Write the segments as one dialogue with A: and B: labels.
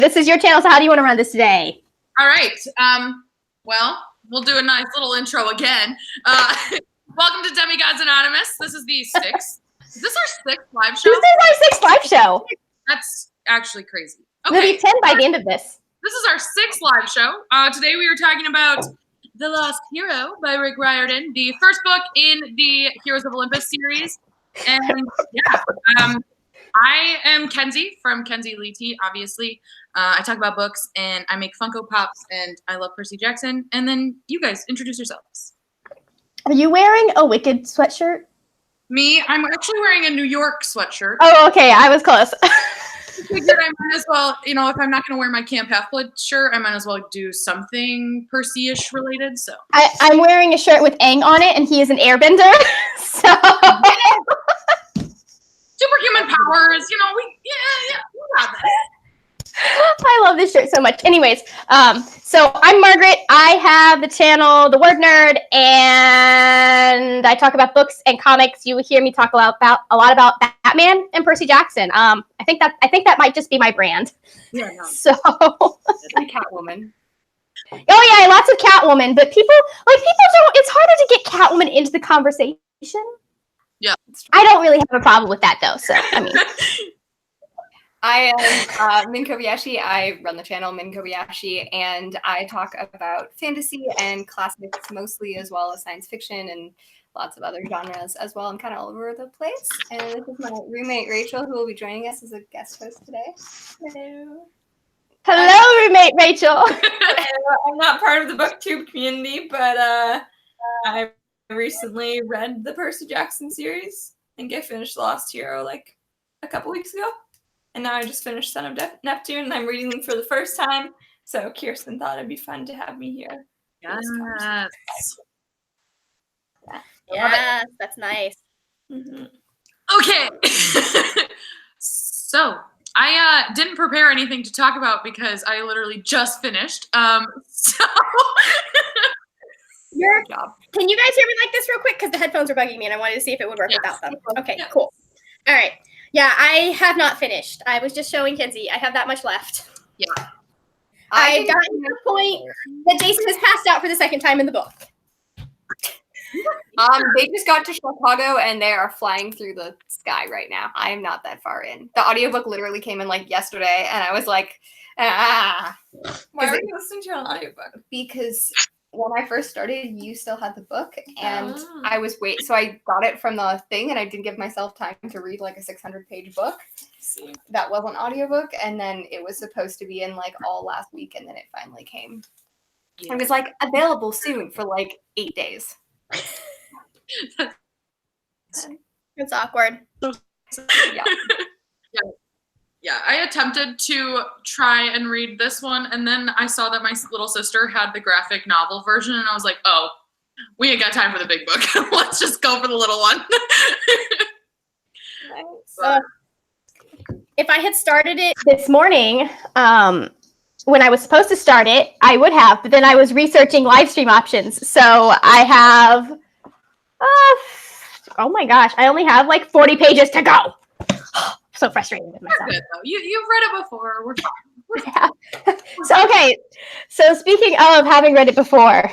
A: This is your channel, so how do you want to run this today?
B: All right. Well, we'll do a nice little intro again. Welcome to Demigods Anonymous. This is the sixth. Is this our sixth live show?
A: This is our sixth live show.
B: That's actually crazy.
A: Okay. It'll be 10 by the end of this.
B: This is our sixth live show. Today we are talking about The Lost Hero by Riordan, the first book in the Heroes of Olympus series. And yeah, I am Kenzie from Kenzie Lee T, obviously. I talk about books and I make Funko Pops and I love Percy Jackson. And then you guys introduce yourselves.
A: Are you wearing a Wicked sweatshirt?
B: Me? I'm actually wearing a New York sweatshirt.
A: Oh, okay. I was close.
B: I figured I might as well, you know, if I'm not going to wear my Camp Half-Blood shirt, I might as well do something Percy-ish related. So
A: I'm wearing a shirt with Aang on it, and he is an airbender. So
B: superhuman powers, you know, we got that.
A: I love this shirt so much. Anyways, so I'm Margaret. I have the channel, The Word Nerd, and I talk about books and comics. You will hear me talk a lot about Batman and Percy Jackson. I think that might just be my brand.
B: Yeah, no.
A: So
C: And Catwoman.
A: Oh yeah, lots of Catwoman, but people don't. It's harder to get Catwoman into the conversation.
B: Yeah,
A: I don't really have a problem with that though. So I mean.
C: I am Min Kobayashi. I run the channel Min Kobayashi, and I talk about fantasy and classics mostly, as well as science fiction and lots of other genres as well. I'm kind of all over the place. And this is my roommate Rachel, who will be joining us as a guest host today. Hello.
A: Hello, roommate Rachel.
D: I'm not part of the booktube community, but I recently read the Percy Jackson series. I think I finished The Lost Hero like a couple weeks ago. And now I just finished Son of Neptune, and I'm reading them for the first time. So Kirsten thought it'd be fun to have me here.
B: Yes.
A: Yes, that's nice.
D: Mm-hmm.
B: Okay. So I didn't prepare anything to talk about because I literally just finished. So
A: Your job. Can you guys hear me like this real quick? Because the headphones are bugging me, and I wanted to see if it would work without them. Okay, cool. All right. Yeah, I have not finished. I was just showing Kenzie. I have that much left.
B: Yeah.
A: I've gotten to the point that Jason has passed out for the second time in the book.
C: They just got to Chicago and they are flying through the sky right now. I am not that far in. The audiobook literally came in like yesterday, and I was like,
D: Why are you listening to an audiobook?
C: Because when I first started, you still had the book, and I was so I got it from the thing, and I didn't give myself time to read like a 600-page book. That was an audiobook, and then it was supposed to be in like all last week, and then it finally came. Yeah. It was like available soon for like 8 days.
A: It's awkward.
C: Yeah.
B: Yeah, I attempted to try and read this one, and then I saw that my little sister had the graphic novel version, and I was like, oh, we ain't got time for the big book. Let's just go for the little one.
A: If I had started it this morning, when I was supposed to start it, I would have, but then I was researching live stream options. So I have, oh my gosh, I only have like 40 pages to go. So frustrated with myself.
B: Good, though. You've read it before. We're fine.
A: Yeah. So okay. So speaking of having read it before,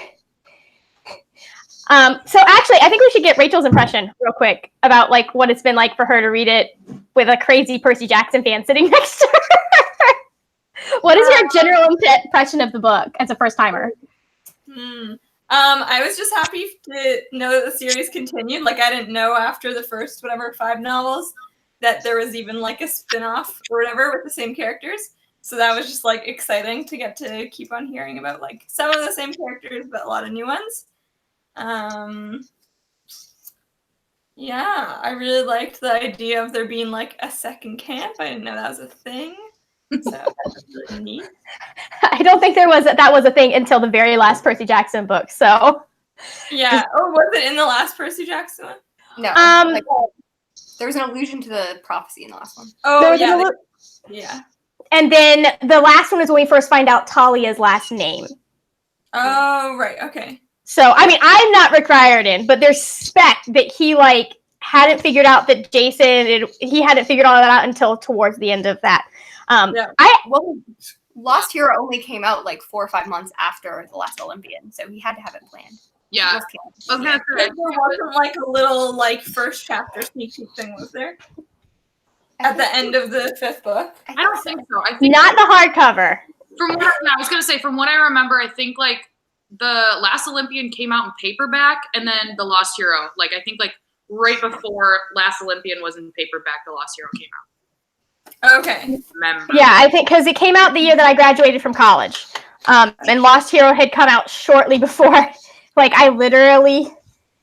A: so actually, I think we should get Rachel's impression real quick about like what it's been like for her to read it with a crazy Percy Jackson fan sitting next to her. What is your general impression of the book as a first timer?
D: I was just happy to know that the series continued. Like I didn't know after the first 5 novels that there was even like a spin-off or whatever with the same characters. So that was just like exciting to get to keep on hearing about like some of the same characters, but a lot of new ones. Yeah, I really liked the idea of there being like a second camp. I didn't know that was a thing. So that's really neat.
A: I don't think that was a thing until the very last Percy Jackson book. So
D: yeah. Oh, was it in the last Percy Jackson one?
C: No. There was an allusion to the prophecy in the last one.
D: Oh, yeah. Yeah.
A: And then the last one is when we first find out Talia's last name.
D: Oh, right. Okay.
A: So, I mean, I'm not Rick Riordan, but there's spec that he, like, hadn't figured out that he hadn't figured all that out until towards the end of that.
C: Lost Hero only came out like 4 or 5 months after The Last Olympian, so he had to have it planned.
B: Yeah.
C: It
B: I
C: was
B: was gonna say,
D: There wasn't like a little like first chapter sneak peek thing, was there? At the end of the 5th book?
B: I don't think so. I think
A: Not the hardcover.
B: from what I was gonna say, from what I remember, I think like the Last Olympian came out in paperback, and then The Lost Hero. Like I think like right before Last Olympian was in paperback, The Lost Hero came out.
D: Okay.
B: Remember?
A: Yeah, I think because it came out the year that I graduated from college. And Lost Hero had come out shortly before. Like, I literally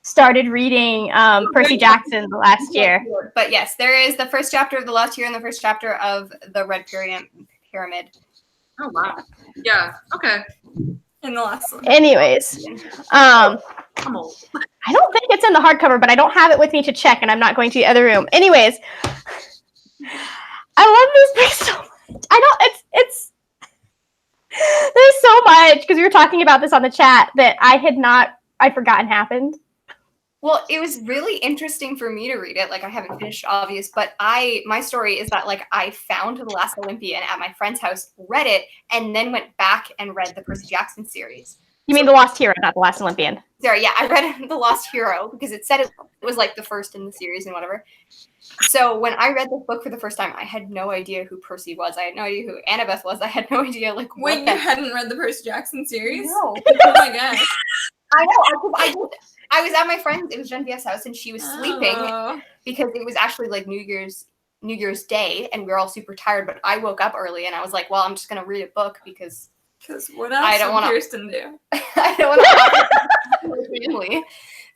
A: started reading Percy Jackson the last year.
C: But yes, there is the first chapter of The Lost Hero and the first chapter of the Red Pyramid.
B: Oh wow. Yeah. Okay.
D: In the last one.
A: Anyways,
B: I'm old.
A: I don't think it's in the hardcover, but I don't have it with me to check, and I'm not going to the other room. Anyways, I love these books so much. It's there's so much, because we were talking about this on the chat that I'd forgotten happened.
C: Well, it was really interesting for me to read it. Like, I haven't finished, obvious, but my story is that, like, I found The Last Olympian at my friend's house, read it, and then went back and read the Percy Jackson series.
A: You mean The Lost Hero, not The Last Olympian.
C: Sorry, yeah, I read The Lost Hero because it said it was, like, the first in the series and whatever. So when I read this book for the first time, I had no idea who Percy was. I had no idea who Annabeth was. I had no idea, like,
D: Wait,
C: what
D: you hadn't read the Percy Jackson series?
C: No.
D: Oh my gosh.
C: I know. I was at my friend's. It was Genevieve's house, and she was sleeping
D: Oh.
C: because it was actually like New Year's Day, and we were all super tired. But I woke up early, and I was like, "Well, I'm just gonna read a book because
D: What else
C: I don't
D: would
C: wanna-
D: Kirsten do?
C: I don't want to family."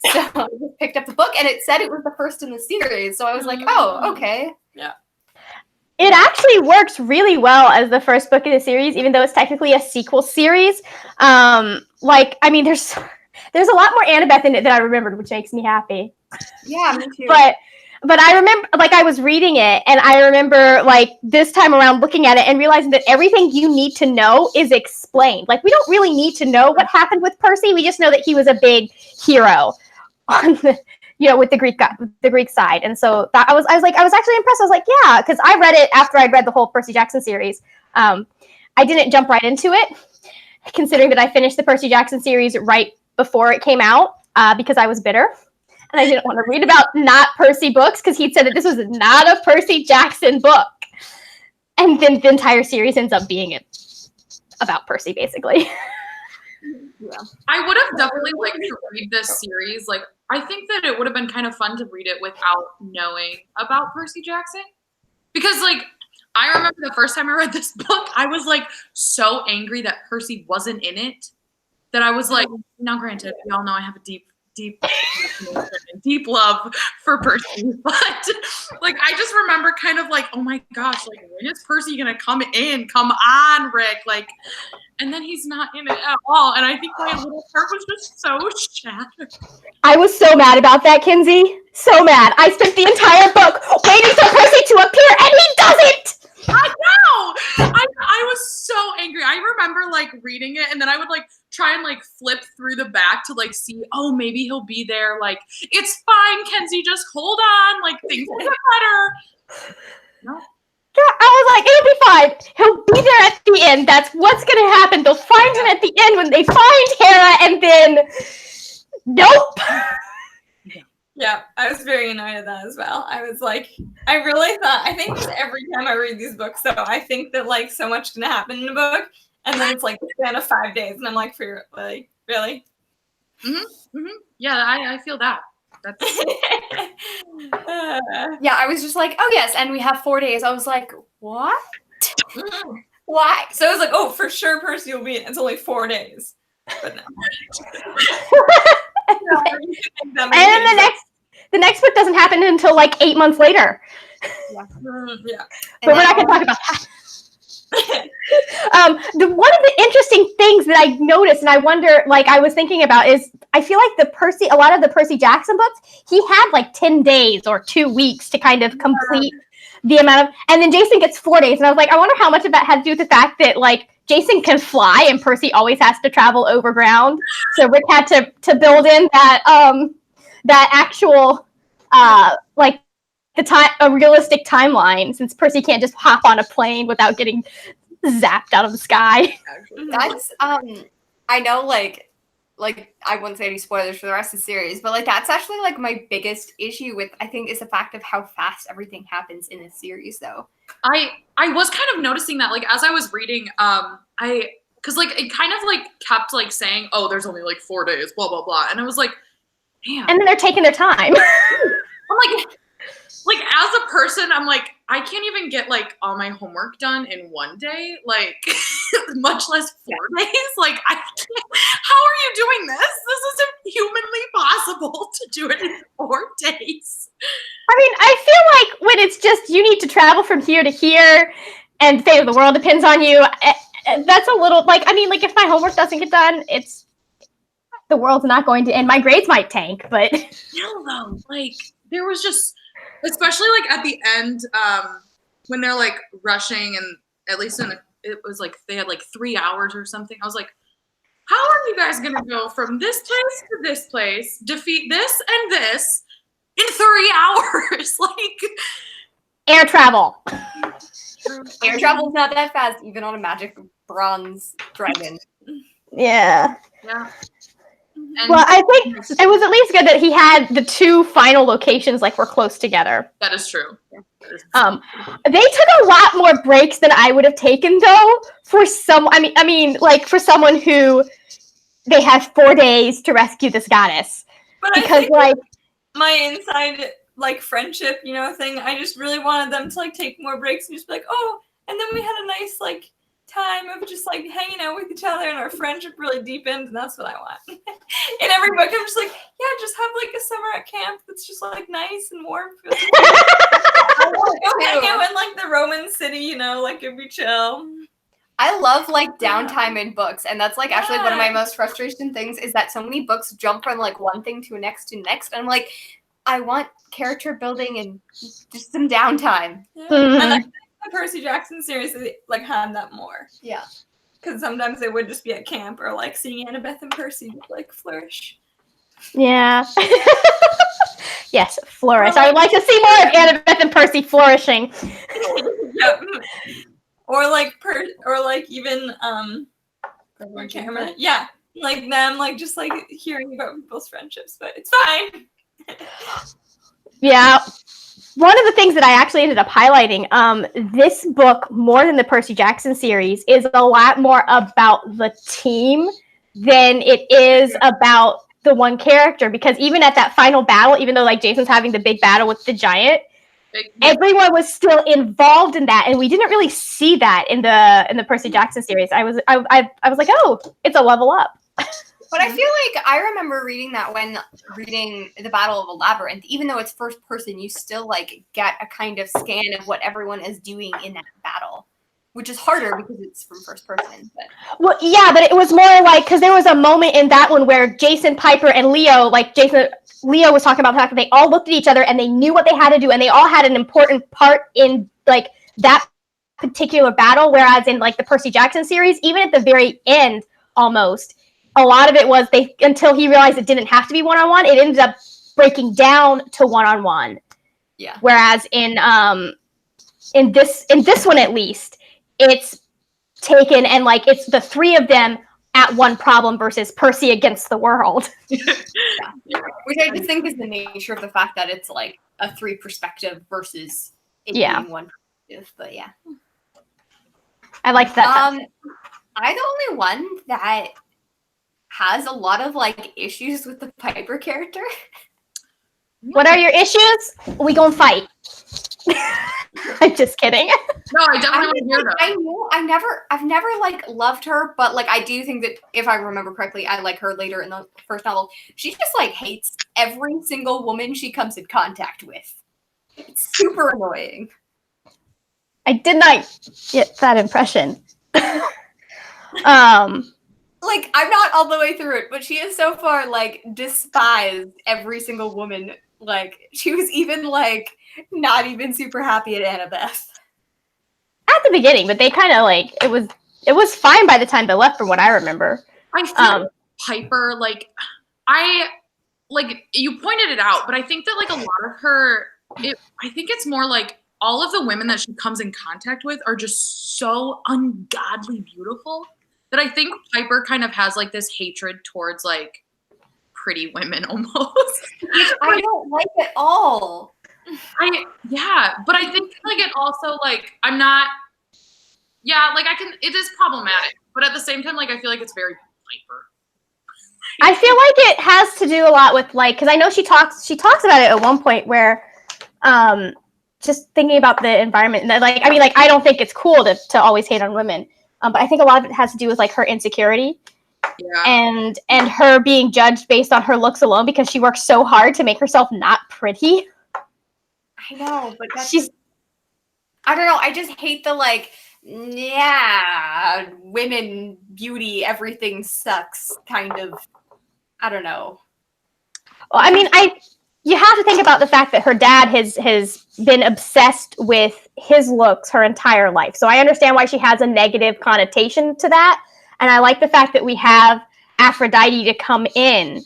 C: So I just picked up the book, and it said it was the first in the series. So I was like, "Oh, okay."
A: It actually works really well as the first book in the series, even though it's technically a sequel series. There's a lot more Annabeth in it than I remembered, which makes me happy.
C: Yeah, me too.
A: But I remember, like, I was reading it, and I remember, like, this time around looking at it and realizing that everything you need to know is explained. Like, we don't really need to know what happened with Percy. We just know that he was a big hero on the, with the Greek side. And so I was actually impressed. I was like, yeah, because I read it after I'd read the whole Percy Jackson series. I didn't jump right into it, considering that I finished the Percy Jackson series right before it came out, because I was bitter. And I didn't want to read about not Percy books, because he'd said that this was not a Percy Jackson book. And then the entire series ends up being about Percy, basically.
C: Yeah.
B: I would have definitely liked to read this series. Like, I think that it would have been kind of fun to read it without knowing about Percy Jackson. Because, like, I remember the first time I read this book, I was, like, so angry that Percy wasn't in it that I was like, now granted, we all know I have a deep love for Percy, but like I just remember kind of like, oh my gosh, like when is Percy gonna come in? Come on, Rick, like, and then he's not in it at all, and I think my little heart was just so shattered.
A: I was so mad about that, Kinsey. So mad. I spent the entire book waiting for Percy to appear, and he doesn't!
B: I know! I was so angry. I remember like reading it, and then I would like try and like flip through the back to like see, oh, maybe he'll be there. Like, it's fine, Kenzie, just hold on. Like, things will get better. No.
A: Yeah, I was like, it'll be fine. He'll be there at the end. That's what's going to happen. They'll find him at the end when they find Hera, and then, nope.
D: Yeah, I was very annoyed at that as well. I was like, I really thought, I think every time I read these books, though, I think that like so much can happen in a book, and then it's like the span of 5 days, and I'm like, for like, really?
B: Yeah, I feel that. That's
C: Yeah, I was just like, oh yes, and we have 4 days. I was like, what? Why?
D: So I was like, oh, for sure Percy will be in. It's only 4 days. But no.
A: And then the next book doesn't happen until like 8 months later.
D: Yeah.
A: But we're not going to talk about that. One of the interesting things that I noticed, and I wonder, like I was thinking about, is I feel like a lot of the Percy Jackson books, he had like 10 days or 2 weeks to kind of complete the amount of, and then Jason gets 4 days, and I was like, I wonder how much of that had to do with the fact that like Jason can fly and Percy always has to travel over ground, so Rick had to build in that actual like a realistic timeline, since Percy can't just hop on a plane without getting zapped out of the sky.
C: That's I know like I wouldn't say any spoilers for the rest of the series, but like that's actually like my biggest issue with I think is the fact of how fast everything happens in this series though.
B: I was kind of noticing that like as I was reading, because like it kind of like kept like saying, oh, there's only like 4 days, blah blah blah, and I was like, damn.
A: And then they're taking their time.
B: I'm like as a person, I'm like, I can't even get like all my homework done in 1 day, like much less 4 days. Like I can't, how are you doing this? This isn't humanly possible to do it in 4 days.
A: I mean, I feel like when it's just you need to travel from here to here and the fate of the world depends on you, that's a little like, I mean, like if my homework doesn't get done, it's the world's not going to end. My grades might tank, but
B: still though, like there was just, especially like at the end, when they're like rushing and at least it was like they had like 3 hours or something. I was like, how are you guys gonna go from this place to this place, defeat this and this in 3 hours? Like
A: air travel.
C: Air travel's not that fast, even on a magic bronze dragon.
A: Yeah.
B: Yeah. And
A: Well, I think it was at least good that he had the 2 final locations like were close together.
B: that is true.
A: They took a lot more breaks than I would have taken though for I mean like for someone who they have 4 days to rescue this goddess.
D: But
A: Because
D: I think
A: like
D: my inside like friendship, you know, thing, I just really wanted them to like take more breaks and just be like, oh, and then we had a nice like time of just like hanging out with each other and our friendship really deepened, and that's what I want. In every book, I'm just like, yeah, just have like a summer at camp that's just like nice and warm. Go hang out in like the Roman city, you know, like it'd be chill.
C: I love like downtime in books, and that's like actually one of my most frustration things is that so many books jump from like one thing to next. And I'm like, I want character building and just some downtime.
D: Yeah.
A: Mhm.
D: And I think the Percy Jackson series like had that more.
C: Yeah.
D: Because sometimes they would just be at camp or like seeing Annabeth and Percy like flourish.
A: yeah. Yes, flourish. I would like to see more of Annabeth and Percy flourishing.
D: Yep. Or like even I can't remember that. Yeah, like them like just like hearing about people's friendships, but it's fine.
A: Yeah. One of the things that I actually ended up highlighting, this book, more than the Percy Jackson series, is a lot more about the team than it is about the one character. Because even at that final battle, even though like Jason's having the big battle with the giant, everyone was still involved in that, and we didn't really see that in the Percy Jackson series. I was like, oh, it's a level up.
C: But I feel like I remember reading that when reading the Battle of the Labyrinth, even though it's first person, you still like get a kind of scan of what everyone is doing in that battle, which is harder because it's from first person. But
A: Well, yeah, but it was more like because there was a moment in that one where Jason, Piper, and Leo was talking about the fact that they all looked at each other and they knew what they had to do, and they all had an important part in like that particular battle. Whereas in like the Percy Jackson series, even at the very end, almost. A lot of it was until he realized it didn't have to be one-on-one, it ended up breaking down to one-on-one.
C: yeah.
A: Whereas in this one at least, it's taken and like it's the 3 of them at one problem versus Percy against the world.
C: Which I just think is the nature of the fact that it's like a 3 perspective versus it being one perspective. But yeah.
A: I like that.
C: I'm the only one that has a lot of like issues with the Piper character.
A: What are your issues? We gonna fight. I'm just kidding.
B: No, I definitely want to hear that.
C: I've never like loved her, but like I do think that if I remember correctly, I like her later in the first novel. She just like hates every single woman she comes in contact with. It's super annoying.
A: I did not get that impression.
C: Like, I'm not all the way through it, but she is so far, like, despised every single woman. Like, she was even, like, not even super happy at Annabeth.
A: At the beginning, but they kind of, like, it was fine by the time they left, from what I remember.
B: I feel Piper, like, you pointed it out, but I think that, like, a lot of her, I think it's more, like, all of the women that she comes in contact with are just so ungodly beautiful that I think Piper kind of has like this hatred towards like pretty women almost.
C: I don't like at all.
B: But I think like it also like I'm not like it is problematic, but at the same time like I feel like it's very Piper.
A: I feel like it has to do a lot with like, because I know she talks about it at one point where just thinking about the environment and like I mean like I don't think it's cool to always hate on women, but I think a lot of it has to do with like her insecurity. Yeah. And her being judged based on her looks alone because she works so hard to make herself not pretty.
C: I know, but I don't know. I just hate the like, women, beauty, everything sucks kind of. I don't know.
A: Well, I mean, you have to think about the fact that her dad has been obsessed with his looks her entire life. So I understand why she has a negative connotation to that. And I like the fact that we have Aphrodite to come in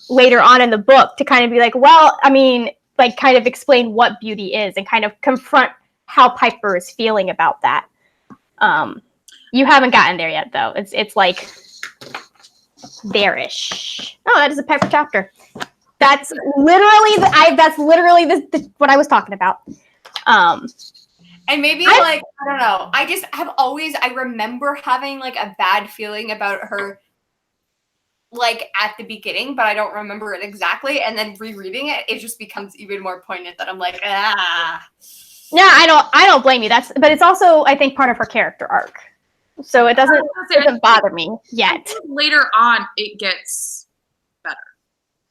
A: later on in the book to kind of be like, well, I mean, like kind of explain what beauty is and kind of confront how Piper is feeling about that. You haven't gotten there yet, though. It's like there-ish. Oh, that is a Piper chapter. That's literally what I was talking about.
C: And maybe like I don't know. I remember having like a bad feeling about her like at the beginning, but I don't remember it exactly. And then rereading it, it just becomes even more poignant that I'm like,
A: No, I don't blame you. But it's also I think part of her character arc. So it doesn't bother me yet.
B: Later on it gets better.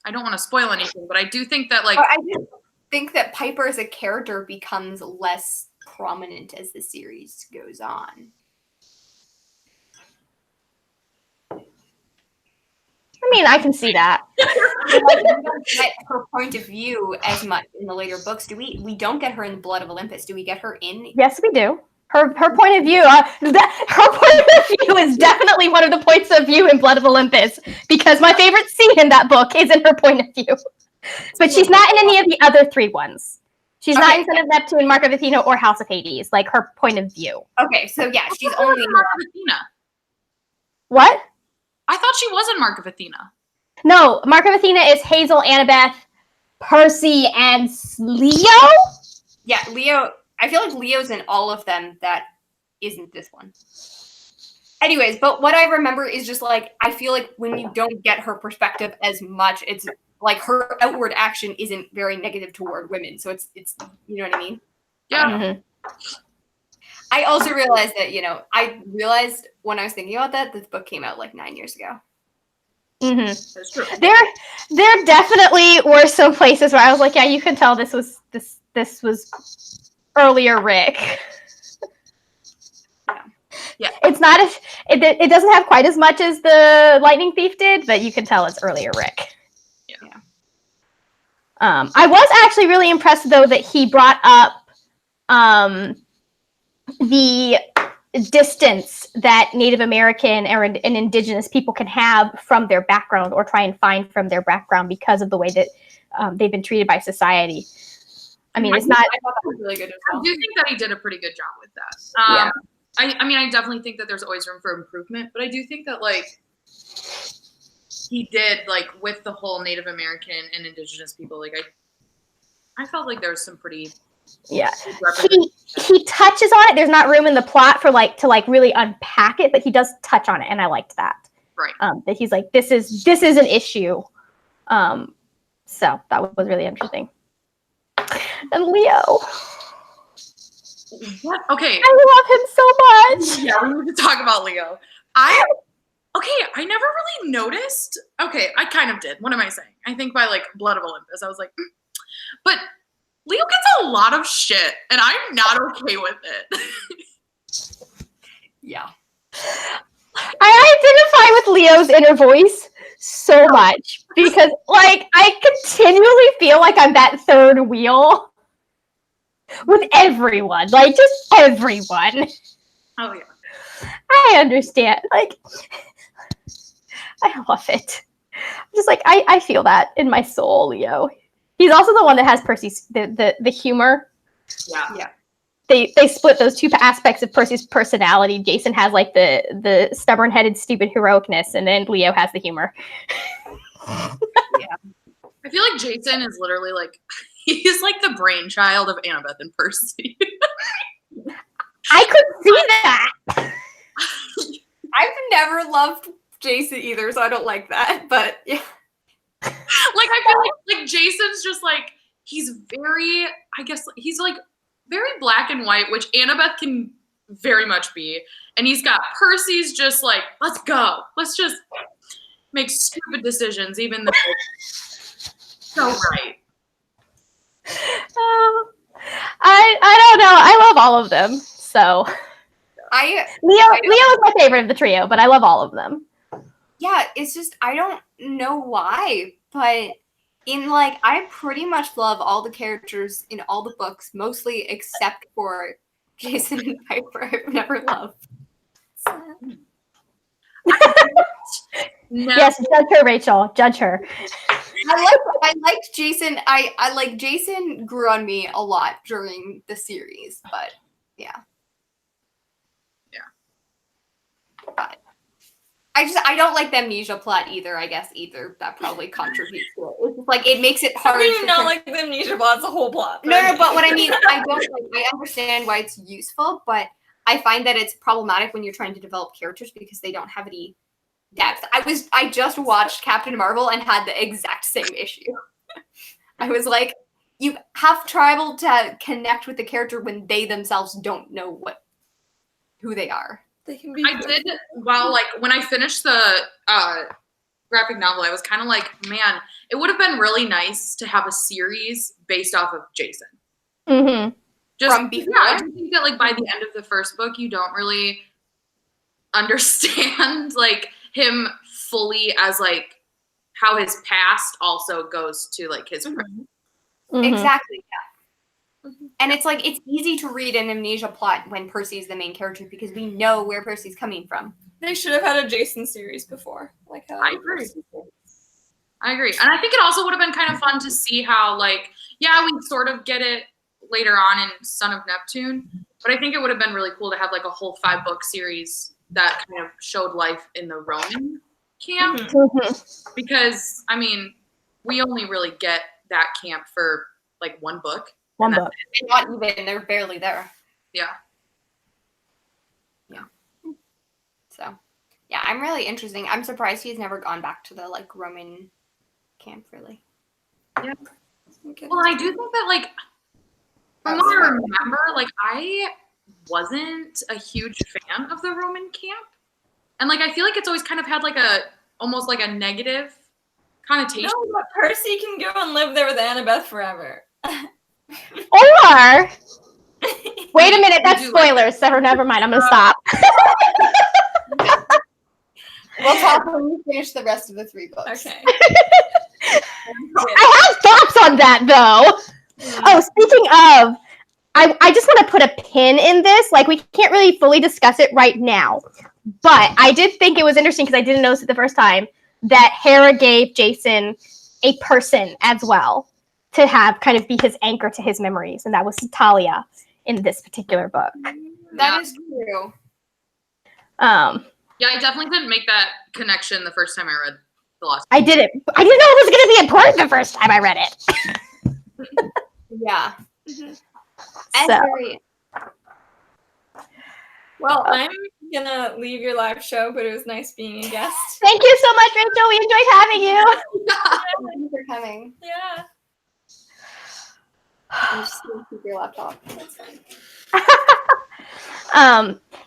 B: I don't want to spoil anything, but I do think that like
C: I just think that Piper as a character becomes less prominent as the series goes on.
A: I mean, I can see that.
C: We don't get her point of view as much in the later books. Do we? We don't get her in Blood of Olympus. Do we get her in?
A: Yes, we do. Her point of view. Her point of view is definitely one of the points of view in Blood of Olympus because my favorite scene in that book is in her point of view. But she's not in any of the other three ones. She's not in Son of Neptune, Mark of Athena, or House of Hades. Like her point of view.
C: Okay, so yeah, she's only
B: Mark of Athena.
A: What?
B: I thought she was in Mark of Athena.
A: No, Mark of Athena is Hazel, Annabeth, Percy, and Leo?
C: Yeah, Leo. I feel like Leo's in all of them. That isn't this one. Anyways, but what I remember is just like, I feel like when you don't get her perspective as much, it's like her outward action isn't very negative toward women. So it's you know what I mean?
B: Yeah.
A: Mm-hmm.
C: I also realized that, I realized when I was thinking about that, this book came out like 9 years ago.
A: Mm-hmm.
B: That's true.
A: There definitely were some places where I was like, yeah, you can tell this was earlier Rick.
C: Yeah.
A: It's not it doesn't have quite as much as the Lightning Thief did, but you can tell it's earlier Rick.
B: Yeah.
A: I was actually really impressed though that he brought up the distance that Native American and Indigenous people can have from their background or try and find from their background because of the way that they've been treated by society. I mean, it's not.
C: I thought that was really good as well.
B: I do think that he did a pretty good job with that.
A: Yeah.
B: I mean, I definitely think that there's always room for improvement, but I do think that like he did like with the whole Native American and Indigenous people. Like I felt like there was some pretty.
A: Yeah, he touches on it. There's not room in the plot for to really unpack it, but he does touch on it, and I liked that.
B: Right.
A: That he's like, this is an issue. So that was really interesting. And Leo.
B: What? Okay.
A: I love him so much.
B: Yeah, we need to talk about Leo. I never really noticed. Okay, I kind of did. What am I saying? I think by like Blood of Olympus, I was like, but Leo gets a lot of shit, and I'm not okay with it.
C: Yeah.
A: I identify with Leo's inner voice so much because, like, I continually feel like I'm that third wheel with everyone. Like, just everyone.
B: Oh, yeah.
A: I understand. Like, I love it. I'm just like, I feel that in my soul, Leo. He's also the one that has Percy's the humor
B: Yeah.
A: They split those two aspects of Percy's personality. Jason has like the stubborn-headed, stupid heroicness, and then Leo has the humor.
B: I feel like Jason is literally like he's like the brainchild of Annabeth and Percy.
A: I could see that.
C: I've never loved Jason either, so I don't like that. But yeah,
B: Like I feel like Jason's just like he's very, I guess he's like very black and white, which Annabeth can very much be. And he's got Percy's just like, let's go. Let's just make stupid decisions, even though so right.
A: I don't know. I love all of them. So Leo is my favorite of the trio, but I love all of them.
C: Yeah, it's just I don't know why, but I pretty much love all the characters in all the books, mostly except for Jason and Piper. I've never loved.
B: No.
A: Yes, judge her, Rachel. Judge her.
C: I liked Jason. I like Jason grew on me a lot during the series, but yeah. But I don't like the amnesia plot either. I guess either that probably contributes to it. It's just like it makes it hard.
D: I do not like the amnesia plot. It's a whole plot.
C: No, but what I mean, I understand why it's useful, but I find that it's problematic when you're trying to develop characters because they don't have any depth. I just watched Captain Marvel and had the exact same issue. I was like, you have trouble to connect with the character when they themselves don't know who they are.
D: They can be.
B: I did when I finished the graphic novel, I was kind of like, man, it would have been really nice to have a series based off of Jason.
A: Mm-hmm.
C: From before?
B: Yeah, I do think that like by the end of the first book, you don't really understand like him fully as like how his past also goes to like his present.
A: Mm-hmm.
C: Exactly. Yeah. And it's like it's easy to read an amnesia plot when Percy's the main character because we know where Percy's coming from.
D: They should have had a Jason series before. Like how
B: I agree. And I think it also would have been kind of fun to see how like, yeah, we sort of get it later on in Son of Neptune, but I think it would have been really cool to have like a whole 5-book series that kind of showed life in the Roman camp.
A: Mm-hmm.
B: Because I mean, we only really get that camp for like one book.
A: One book.
C: Not even, they're barely there.
B: Yeah.
C: So, yeah, I'm really interesting. I'm surprised he's never gone back to the like Roman camp, really.
B: Yeah. Well, I do think that like from what I remember, like I wasn't a huge fan of the Roman camp, and like I feel like it's always kind of had like almost like a negative connotation.
D: No, but Percy can go and live there with Annabeth forever.
A: Or wait a minute, that's spoilers. So never mind. I'm gonna stop.
C: We'll talk when we finish the rest of the 3 books.
D: Okay.
A: I have thoughts on that though. Oh, speaking of, I just want to put a pin in this. Like, we can't really fully discuss it right now. But I did think it was interesting because I didn't notice it the first time that Hera gave Jason a person as well to have kind of be his anchor to his memories. And that was Talia in this particular book.
C: That is true.
B: Yeah, I definitely didn't make that connection the first time I read the last.
A: I didn't know it was going to be important the first time I read it.
C: Yeah.
A: So.
D: Well, I'm gonna leave your live show, but it was nice being a guest.
A: Thank you so much, Rachel. We enjoyed having you.
C: Thanks for coming.
D: Yeah.
C: I'm just gonna keep your laptop. That's fine.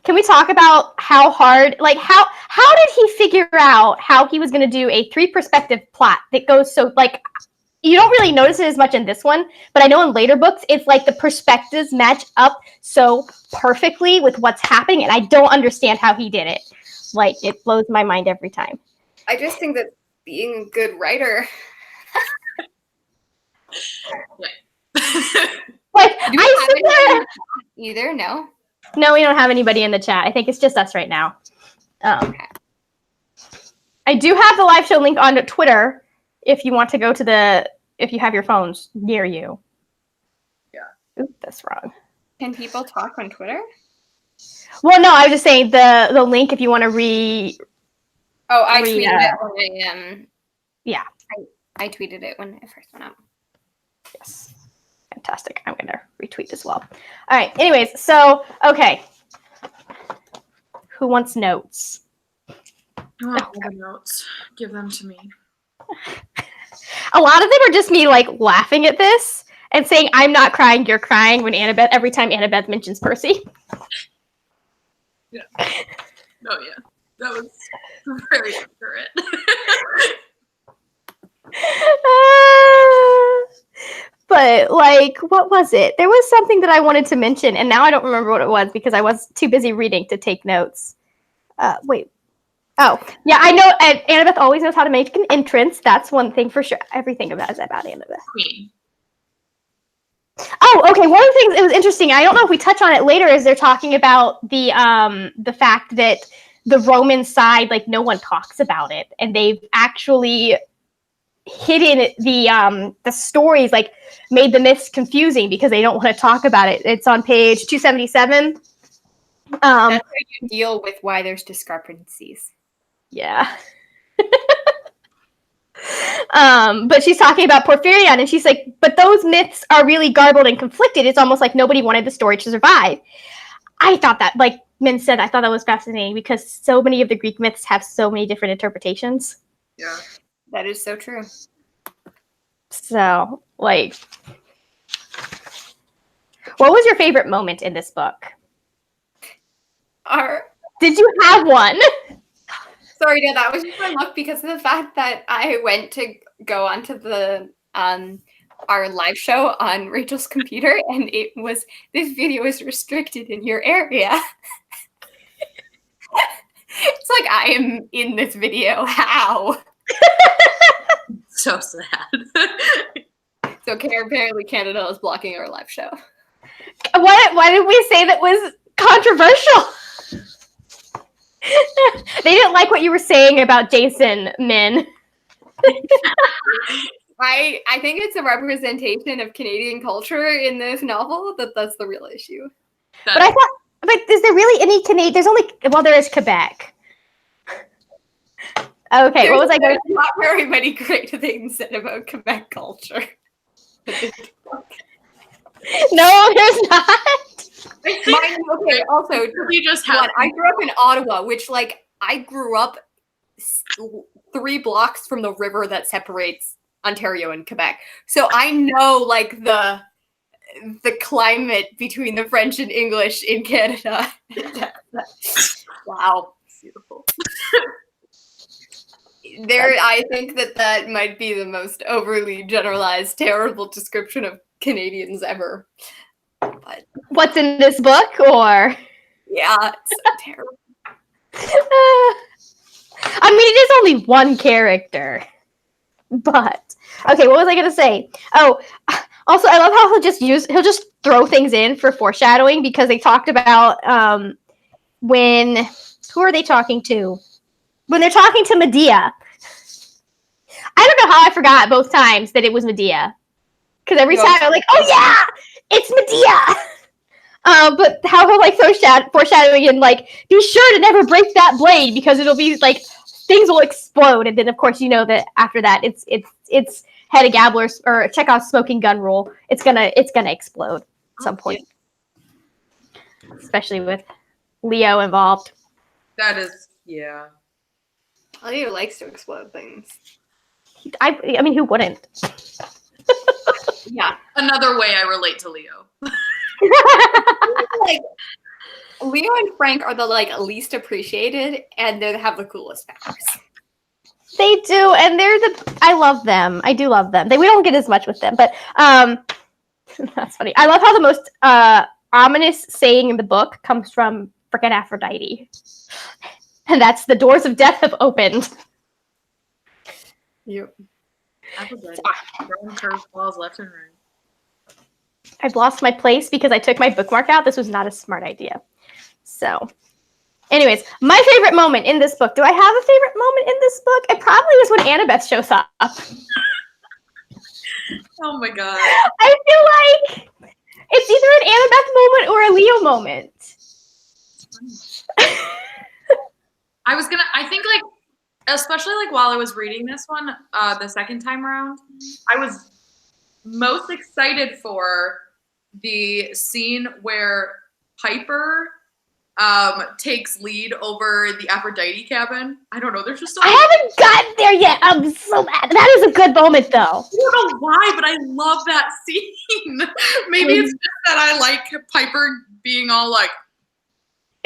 A: Can we talk about how hard, like how did he figure out how he was going to do a 3-perspective plot that goes so, like, you don't really notice it as much in this one, but I know in later books, it's like the perspectives match up so perfectly with what's happening, and I don't understand how he did it. Like, it blows my mind every time.
C: I just think that being a good writer.
A: Like,
C: Either, no?
A: No, we don't have anybody in the chat. I think it's just us right now.
C: Okay.
A: I do have the live show link on Twitter if you want to go to if you have your phones near you.
B: Yeah.
A: Oop, that's wrong.
C: Can people talk on Twitter?
A: Well, no, I was just saying the link if you want to
C: Oh, I tweeted it when
A: yeah.
C: I tweeted it when it first went out.
A: Yes. Fantastic. I'm going to retweet as well. All right. Anyways, so, okay. Who wants notes?
B: I want all the notes. Give them to me.
A: A lot of them are just me, like, laughing at this and saying, I'm not crying, you're crying, when every time Annabeth mentions Percy.
B: Yeah. Oh, yeah. That was very accurate.
A: But, like, what was it? There was something that I wanted to mention, and now I don't remember what it was because I was too busy reading to take notes. Wait. Oh, yeah, I know. Annabeth always knows how to make an entrance. That's one thing for sure. Everything about is about Annabeth.
B: Queen.
A: Oh, okay. One of the things, it was interesting. I don't know if we touch on it later, is they're talking about the fact that the Roman side, like, no one talks about it, and they've actually hidden the stories, like, made the myths confusing because they don't want to talk about it. It's on page 277.
C: That's how you deal with why there's discrepancies.
A: Yeah. But she's talking about Porphyrion, and she's like, but those myths are really garbled and conflicted. It's almost like nobody wanted the story to survive. I thought that, like Min said, I thought that was fascinating because so many of the Greek myths have so many different interpretations.
B: Yeah.
C: That is so true.
A: So, like, what was your favorite moment in this book? Did you have one?
C: Sorry, no, that was just my luck because of the fact that I went to go onto the our live show on Rachel's computer, and it was, this video is restricted in your area. It's like, I am in this video. How?
B: So sad.
C: So apparently Canada is blocking our live show.
A: Why did we say that was controversial? They didn't like what you were saying about Jason, Min.
C: I think it's a representation of Canadian culture in this novel. That's the real issue.
A: But I thought, but is there really any Canadian? There's only, well, there is Quebec. Okay, what was I going to
C: say? Not very many great things said about Quebec culture.
A: No, there's not.
C: Okay, also,
B: we just have.
C: I grew up in Ottawa, which, like, I grew up 3 blocks from the river that separates Ontario and Quebec. So I know, like, the climate between the French and English in Canada. Wow. Beautiful. I think that might be the most overly generalized, terrible description of Canadians ever. But
A: what's in this book, or?
C: Yeah, it's so terrible.
A: I mean, it is only one character. But okay, what was I gonna say? Oh, also, I love how he'll just throw things in for foreshadowing, because they talked about who are they talking to? When they're talking to Medea. I don't know how I forgot both times that it was Medea. Because every time I'm like, oh yeah, it's Medea. But how he'll, like, throw foreshadowing and, like, be sure to never break that blade because it'll be like things will explode. And then of course you know that after that it's Hedda Gabler's or Chekhov's smoking gun rule. It's gonna explode at some point. Yeah. Especially with Leo involved.
B: That is, yeah.
C: Leo likes to explode things.
A: I mean, who wouldn't?
C: Yeah.
B: Another way I relate to Leo.
C: Like, Leo and Frank are the, like, least appreciated, and they have the coolest powers.
A: They do, and I love them. I do love them. We don't get as much with them, but that's funny. I love how the most ominous saying in the book comes from frickin' Aphrodite. And that's, the doors of death have opened.
C: Yep.
B: Aphrodite. Throwing curveballs left and right.
A: I've lost my place because I took my bookmark out. This was not a smart idea. So, anyways, my favorite moment in this book. Do I have a favorite moment in this book? It probably is when Annabeth shows up.
B: Oh my god.
A: I feel like It's either an Annabeth moment or a Leo moment.
B: I think like, especially like while I was reading this one, the second time around, I was most excited for the scene where Piper takes lead over the Aphrodite cabin. I don't know. There's just
A: I haven't gotten there yet. I'm so mad. That is a good moment, though.
B: I don't know why, but I love that scene. Maybe it's just that I like Piper being all like.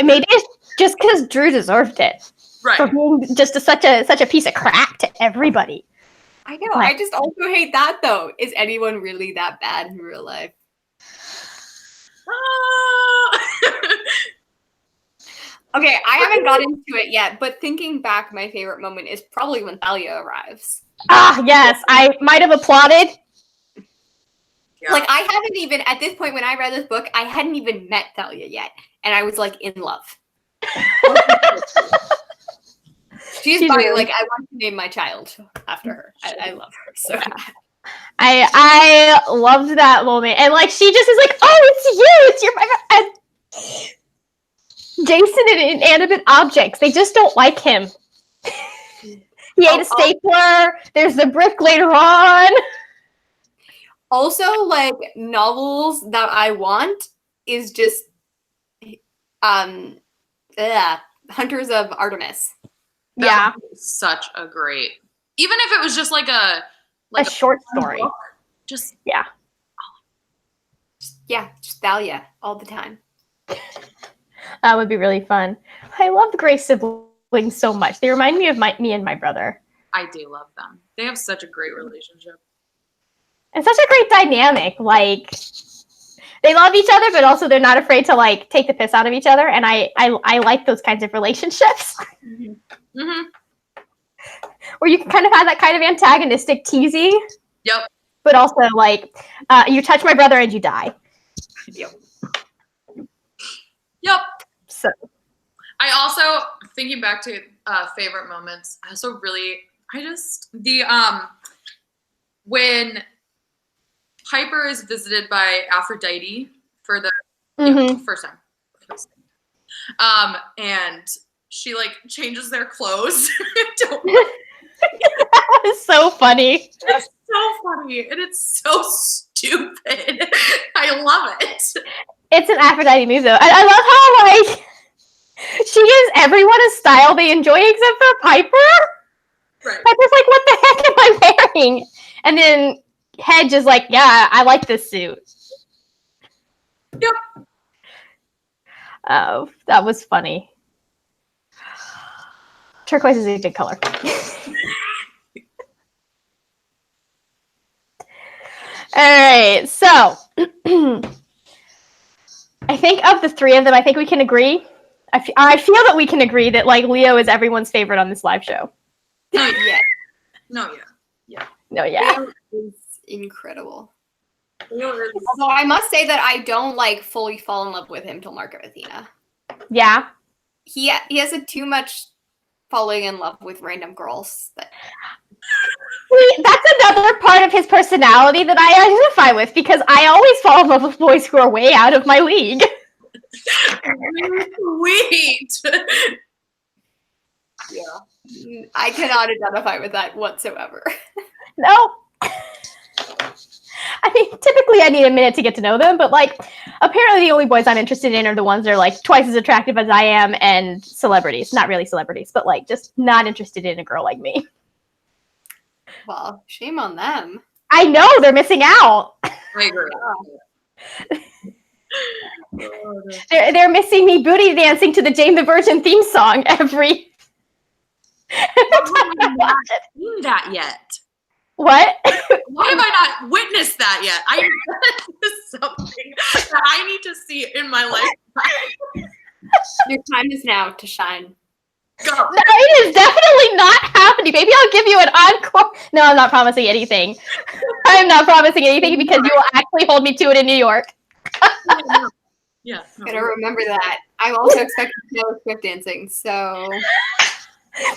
A: Maybe it's just because Drew deserved it.
B: Right.
A: For being just such a piece of crap to everybody.
C: I know. I just also hate that, though. Is anyone really that bad in real life? Okay, I haven't got into it yet, but thinking back, my favorite moment is probably when Thalia arrives.
A: Ah, yes. I might have applauded.
B: Yeah.
C: Like, I haven't even, at this point when I read this book, I hadn't even met Thalia yet, and I was, like, in love. She's
A: really...
C: like, I want to name my child after her. I love her so much.
A: I loved that moment. And, like, she just is like, oh, it's you! It's your... And Jason and inanimate objects, they just don't like him. He ate a stapler. There's the brick later on.
C: Also, like, novels that I want is just Hunters of Artemis.
A: Yeah.
B: Such a great, even if it was just like a
A: short story.
B: Book, just
C: just Thalia all the time.
A: That would be really fun. I love the Gray siblings so much. They remind me of me and my brother.
B: I do love them. They have such a great relationship.
A: And such a great dynamic. Like, they love each other, but also they're not afraid to, like, take the piss out of each other. And I like those kinds of relationships.
B: Mm-hmm. Mm-hmm.
A: Where you can kind of have that kind of antagonistic teasing.
B: Yep.
A: But also, like, you touch my brother and you die.
B: Yep.
A: So,
B: I also, thinking back to favorite moments, when Piper is visited by Aphrodite for the first time. And she like changes their clothes.
A: That was so funny.
B: It's so funny and it's so stupid. I love it.
A: It's an Aphrodite move though. I love how like she gives everyone a style they enjoy except for Piper.
B: Right.
A: Piper's like, what the heck am I wearing? And then Hedge is like, yeah, I like this suit.
B: Yep.
A: Oh, that was funny. Turquoise is a good color. All right, so I think of the three of them, I think we can agree. I feel that we can agree that like Leo is everyone's favorite on this live show.
B: No, yeah.
C: Leo is incredible. Although I must say that I don't like fully fall in love with him till Market Athena.
A: Yeah.
C: He has a too much falling in love with random girls.
A: See, that's another part of his personality that I identify with because I always fall in love with boys who are way out of my league.
B: Sweet.
C: Yeah. I cannot identify with that whatsoever.
A: No. I mean, typically I need a minute to get to know them, but like, apparently the only boys I'm interested in are the ones that are like twice as attractive as I am and celebrities. Not really celebrities, but like just not interested in a girl like me.
C: Well, shame on them.
A: I know, they're missing out.
B: I agree.
A: They're missing me booty dancing to the Jane the Virgin theme song every time I watch it.
B: Seen that yet?
A: What?
B: Why have I not witnessed that yet? This is something that I need to see in my life.
C: Your time is now to shine.
B: Go.
A: No, it is definitely not happening. Maybe I'll give you an encore. No, I'm not promising anything. I'm not promising anything because you will actually hold me to it in New York.
B: Yeah.
C: Gotta remember that. I'm also expecting Taylor Swift dancing, so.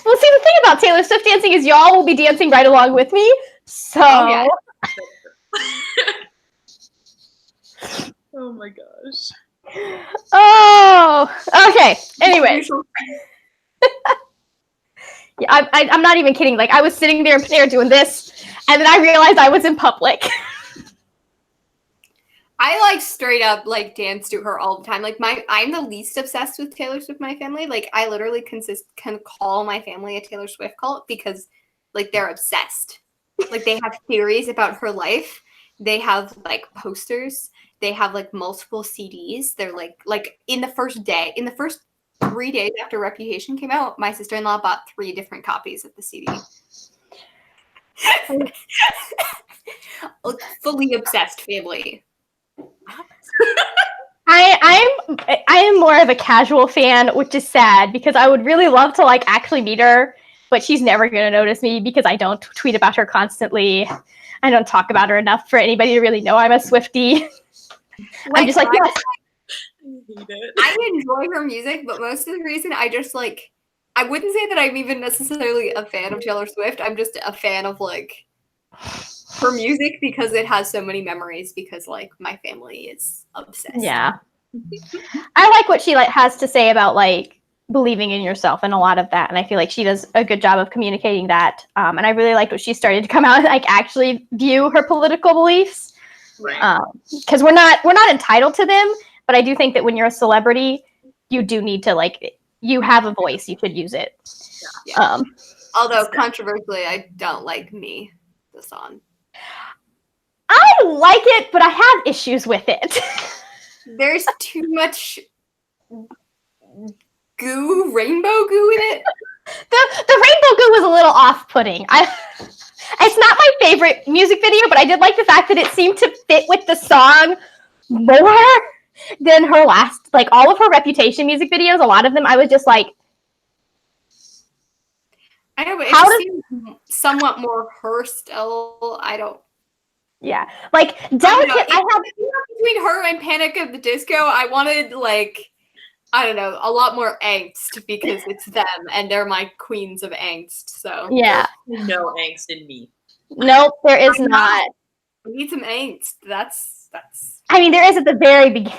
A: Well, see, the thing about Taylor Swift dancing is y'all will be dancing right along with me. So.
C: Oh, yeah.
B: Oh my gosh.
A: Oh, okay. Anyway. Yeah, I'm not even kidding. Like, I was sitting there in Panera doing this, and then I realized I was in public.
C: I like straight up like dance to her all the time. Like I'm the least obsessed with Taylor Swift in my family. Like I literally can call my family a Taylor Swift cult because like they're obsessed. Like they have theories about her life. They have like posters. They have like multiple CDs. They're like in the first 3 days after Reputation came out, my sister-in-law bought 3 different copies of the CD. Fully obsessed family.
A: I am more of a casual fan, which is sad because I would really love to like actually meet her, but she's never gonna notice me because I don't tweet about her constantly. I don't talk about her enough for anybody to really know I'm a Swiftie. I'm just like, yes.
C: I enjoy her music, but most of the reason I just like, I wouldn't say that I'm even necessarily a fan of Taylor Swift. I'm just a fan of like her music because it has so many memories because like my family is obsessed.
A: Yeah. I like what she like has to say about like believing in yourself and a lot of that, and I feel like she does a good job of communicating that. And I really liked what she started to come out and like actually view her political beliefs.
B: Right.
A: Because we're not entitled to them, but I do think that when you're a celebrity, you do need to like you have a voice, you should use it.
C: Yeah. Although controversially, I don't like Me, the song.
A: I like it, but I have issues with it.
C: There's too much goo, rainbow goo in it.
A: The rainbow goo was a little off-putting. It's not my favorite music video, but I did like the fact that it seemed to fit with the song more than her last, like all of her Reputation music videos. A lot of them, I was just like,
C: I know, but it seems somewhat more her still. I don't.
A: Yeah, like Delicate. I have
C: between her and Panic at the Disco. I wanted like, I don't know, a lot more angst because it's them and they're my queens of angst. So
A: yeah,
B: no angst in me.
A: Nope, there is not.
C: We need some angst. That's.
A: I mean, there is at the very beginning.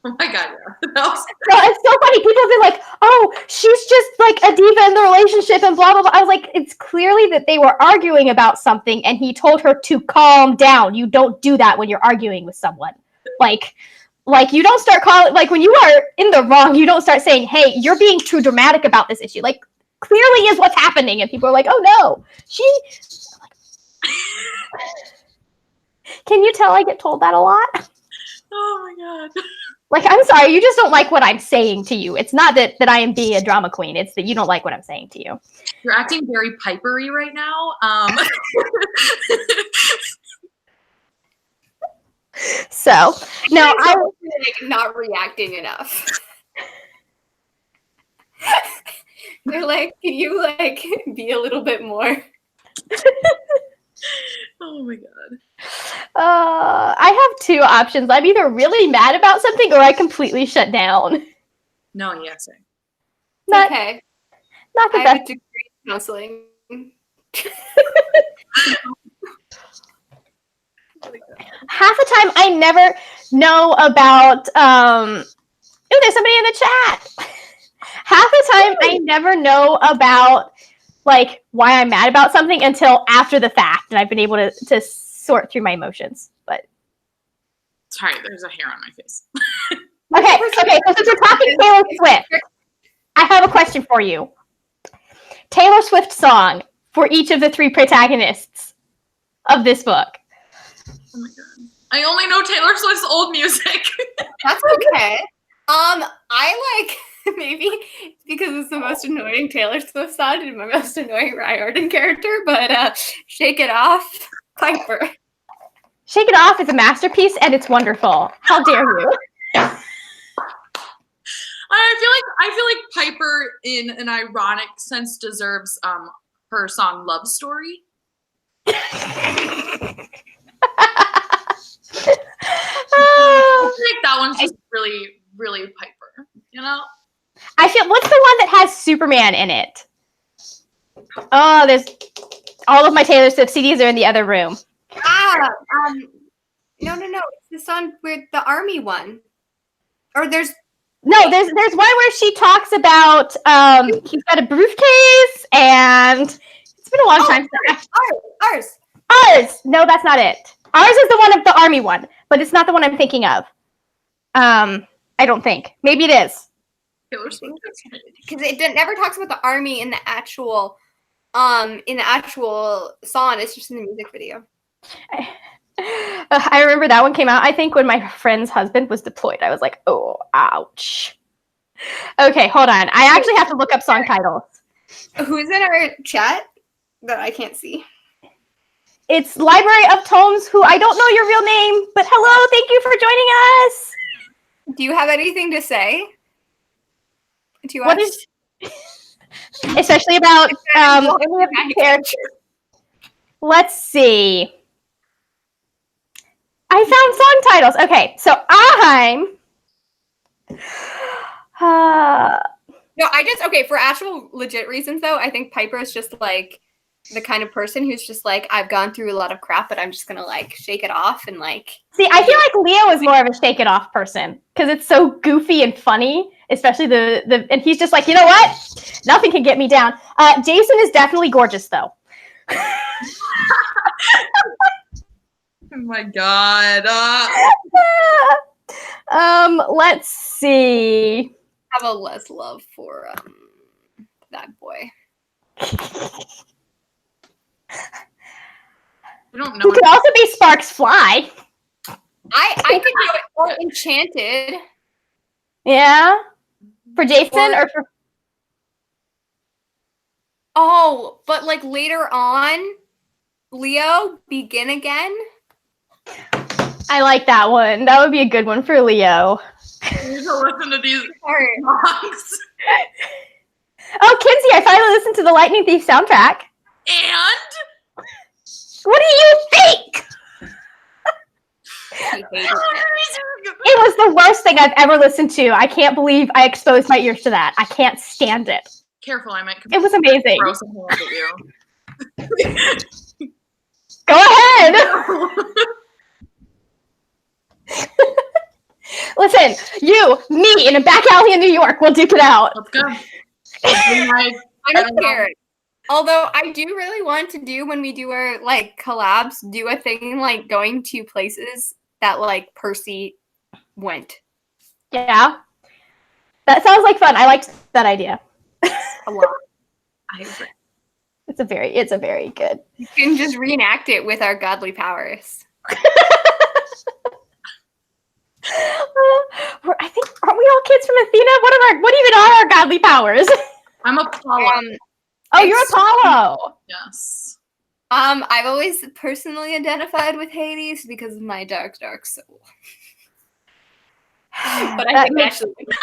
B: Oh my god, yeah.
A: No, it's so funny. People have been like, "Oh, she's just like a diva in the relationship," and blah blah blah. I was like, it's clearly that they were arguing about something, and he told her to calm down. You don't do that when you're arguing with someone. Like you don't start calling. Like when you are in the wrong, you don't start saying, "Hey, you're being too dramatic about this issue." Like clearly is what's happening, and people are like, "Oh no, she." Can you tell I get told that a lot?
B: Oh my god.
A: Like, I'm sorry, you just don't like what I'm saying to you. It's not that I am being a drama queen. It's that you don't like what I'm saying to you.
B: You're acting very Piper-y right now.
A: So, no, I
C: was like not reacting enough. They're like, can you like be a little bit more?
B: Oh my god.
A: I have 2 options. I'm either really mad about something or I completely shut down.
B: No, yes.
C: Okay.
A: Not the
C: I
A: best.
C: have a degree in counseling.
A: Half the time I never know about there's somebody in the chat. Half the time I never know about like why I'm mad about something until after the fact, and I've been able to sort through my emotions. But
B: sorry, there's a hair on my face.
A: Okay, so since we're talking Taylor Swift, I have a question for you. Taylor Swift song for each of the 3 protagonists of this book.
B: Oh my god. I only know Taylor Swift's old music.
C: That's okay. I like maybe because it's the most annoying Taylor Swift song and my most annoying Riordan character, but Shake It Off, Piper.
A: Shake It Off is a masterpiece and it's wonderful. How dare you?
B: I feel like Piper, in an ironic sense, deserves her song "Love Story." I think that one's just really, really Piper. You know.
A: I feel. What's the one that has Superman in it? Oh, there's all of my Taylor Swift CDs are in the other room.
C: No. It's the song with the army one. Or there's
A: there's one where she talks about he's got a briefcase and it's been a long time since Ours. No, that's not it. Ours is the one of the army one, but it's not the one I'm thinking of. I don't think. Maybe it is.
C: because it never talks about the army in the actual song. It's just in the music video.
A: I remember that one came out, I think, when my friend's husband was deployed. I was like, oh, ouch. Okay, hold on. I actually have to look up song titles.
C: Who's in our chat that I can't see?
A: It's Library of Tomes, who I don't know your real name, but hello, thank you for joining us.
C: Do you have anything to say to
A: What
C: us?
A: is, especially about any of the characters? Let's see. I found song titles. Okay, so I'm.
C: No, for actual legit reasons though, I think Piper is just like the kind of person who's just like, I've gone through a lot of crap, but I'm just gonna like shake it off and like.
A: See, I feel like Leo is more of a shake it off person because it's so goofy and funny, especially and he's just like, you know what? Nothing can get me down. Jason is definitely gorgeous though.
B: Oh my god.
A: Let's see.
C: Have a less love for that boy.
B: I don't know.
A: Who could also be Sparks Fly.
C: I can do it. Or Enchanted.
A: Yeah. For Jason or for.
C: Oh, but like later on, Leo, Begin Again.
A: I like that one. That would be a good one for Leo.
B: You need to listen to these songs.
A: Oh, Kinsey, I finally listened to the Lightning Thief soundtrack.
B: And?
A: What do you think? It was the worst thing I've ever listened to. I can't believe I exposed my ears to that. I can't stand it.
B: Careful, I might.
A: It was amazing.
B: Throw some holes at you.
A: Go ahead. Listen, you, me, in a back alley in New York, we'll duke it out.
B: Let's go.
C: I don't care. Although I do really want to do, when we do our like collabs, do a thing like going to places that like Percy went.
A: Yeah. That sounds like fun. I liked that idea.
C: A lot.
B: I agree.
A: It's a very good.
C: You can just reenact it with our godly powers.
A: I think, aren't we all kids from Athena? What even are our godly powers?
B: I'm Apollo.
A: You're Apollo.
B: Yes.
C: I've always personally identified with Hades because of my dark soul. But I think